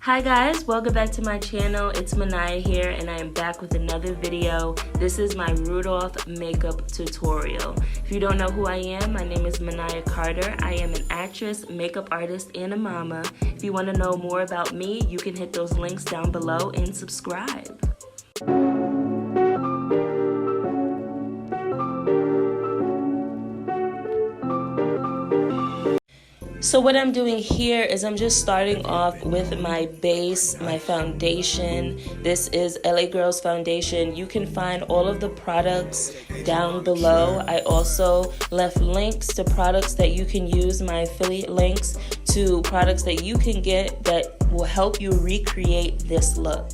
Hi guys, welcome back to my channel. It's Maniya here and I am back with another video. This is my Rudolph makeup tutorial. If you don't know who I am, my name is Maniya Carter. I am an actress, makeup artist, and a mama. If you want to know more about me, you can hit those links down below and subscribe. So what I'm doing here is I'm just starting off with my base, my foundation. This is LA Girls Foundation. You can find all of the products down below. I also left links to products that you can use, my affiliate links to products that you can get that will help you recreate this look.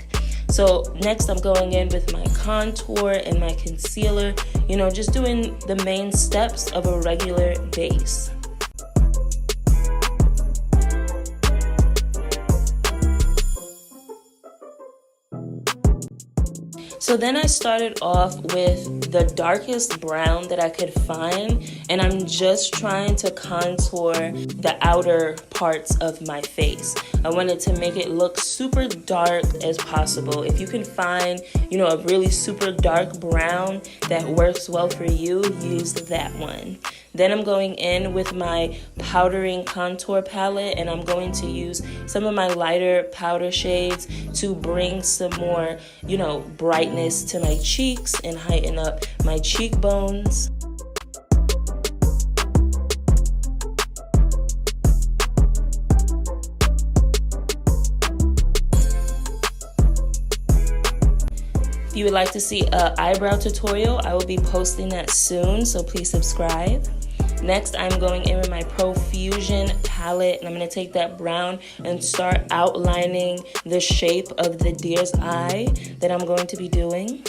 So next I'm going in with my contour and my concealer, just doing the main steps of a regular base. So then I started off with the darkest brown that I could find, and I'm just trying to contour the outer parts of my face. I wanted to make it look super dark as possible. If you can find, a really super dark brown that works well for you, use that one. Then I'm going in with my powdering contour palette, and I'm going to use some of my lighter powder shades to bring some more, brightness to my cheeks and heighten up my cheekbones. If you would like to see an eyebrow tutorial, I will be posting that soon, so please subscribe. Next, I'm going in with my Profusion palette, and I'm going to take that brown and start outlining the shape of the deer's eye that I'm going to be doing.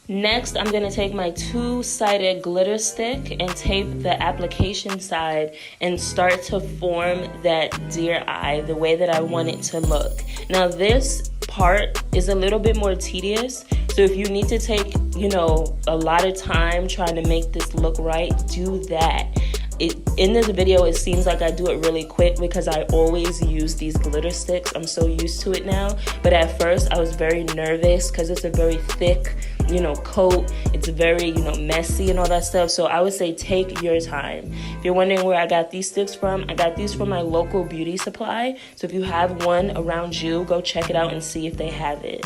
Next, I'm going to take my two-sided glitter stick and tape the application side and start to form that deer eye the way that I want it to look. Now, this part is a little bit more tedious, so if you need to take, a lot of time trying to make this look right, do that. In this video, it seems like I do it really quick because I always use these glitter sticks. I'm so used to it now. But at first, I was very nervous because it's a very thick, coat. It's very, messy and all that stuff. So I would say take your time. If you're wondering where I got these sticks from, I got these from my local beauty supply. So if you have one around you, go check it out and see if they have it.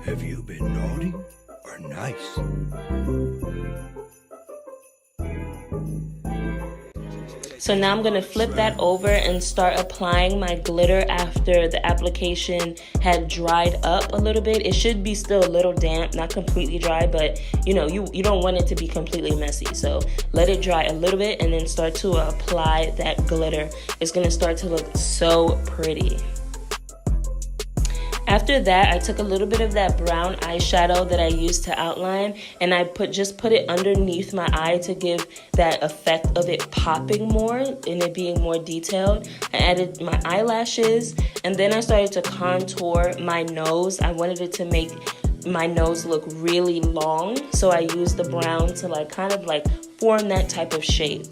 Have you been naughty or nice? So now I'm going to flip that over and start applying my glitter after the application had dried up a little bit. It should be still a little damp, not completely dry, but you don't want it to be completely messy. So let it dry a little bit and then start to apply that glitter. It's going to start to look so pretty. After that, I took a little bit of that brown eyeshadow that I used to outline, and I just put it underneath my eye to give that effect of it popping more and it being more detailed. I added my eyelashes, and then I started to contour my nose. I wanted it to make my nose look really long, so I used the brown to kind of form that type of shape.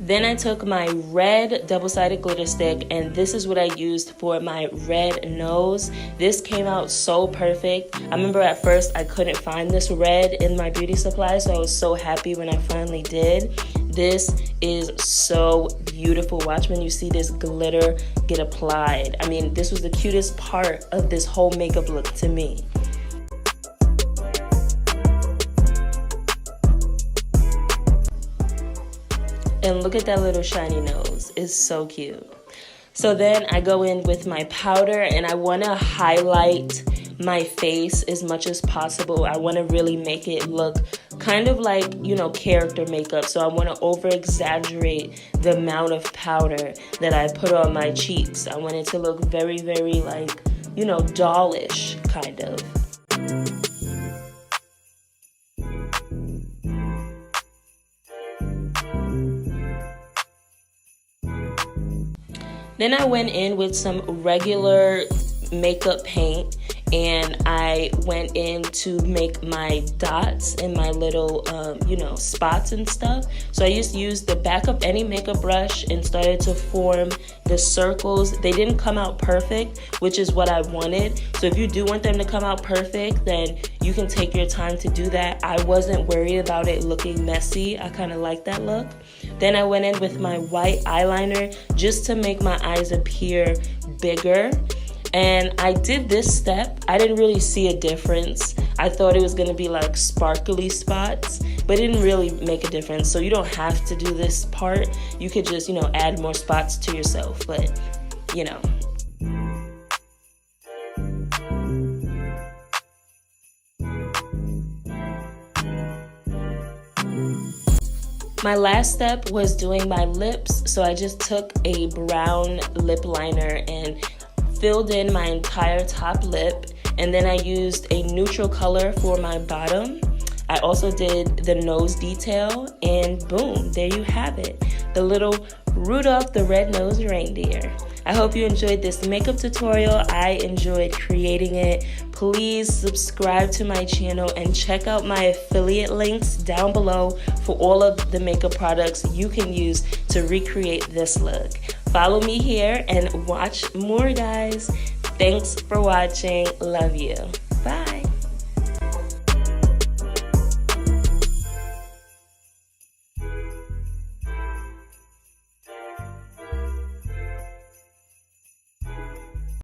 Then I took my red double-sided glitter stick, and this is what I used for my red nose. This came out so perfect. I remember at first I couldn't find this red in my beauty supply, so I was so happy when I finally did. This is so beautiful. Watch when you see this glitter get applied. I mean, this was the cutest part of this whole makeup look to me. And look at that little shiny nose. It's so cute. So then I go in with my powder, and I want to highlight my face as much as possible. I want to really make it look kind of like, character makeup. So I want to over exaggerate the amount of powder that I put on my cheeks. I want it to look very, very like, dollish kind of. Then I went in with some regular makeup paint, and I went in to make my dots and my little, spots and stuff. So I just used the back of any makeup brush and started to form the circles. They didn't come out perfect, which is what I wanted. So if you do want them to come out perfect, then you can take your time to do that. I wasn't worried about it looking messy. I kind of like that look. Then I went in with my white eyeliner just to make my eyes appear bigger. And I did this step. I didn't really see a difference. I thought it was going to be like sparkly spots, but it didn't really make a difference. So you don't have to do this part. You could just, add more spots to yourself, but, My last step was doing my lips. So I just took a brown lip liner and filled in my entire top lip, and then I used a neutral color for my bottom. I also did the nose detail, and boom, there you have it, the little Rudolph the red-nosed reindeer. I hope you enjoyed this makeup tutorial. I enjoyed creating it. Please subscribe to my channel and check out my affiliate links down below for all of the makeup products you can use to recreate this look. Follow me here and watch more, guys. Thanks for watching. Love you. Bye.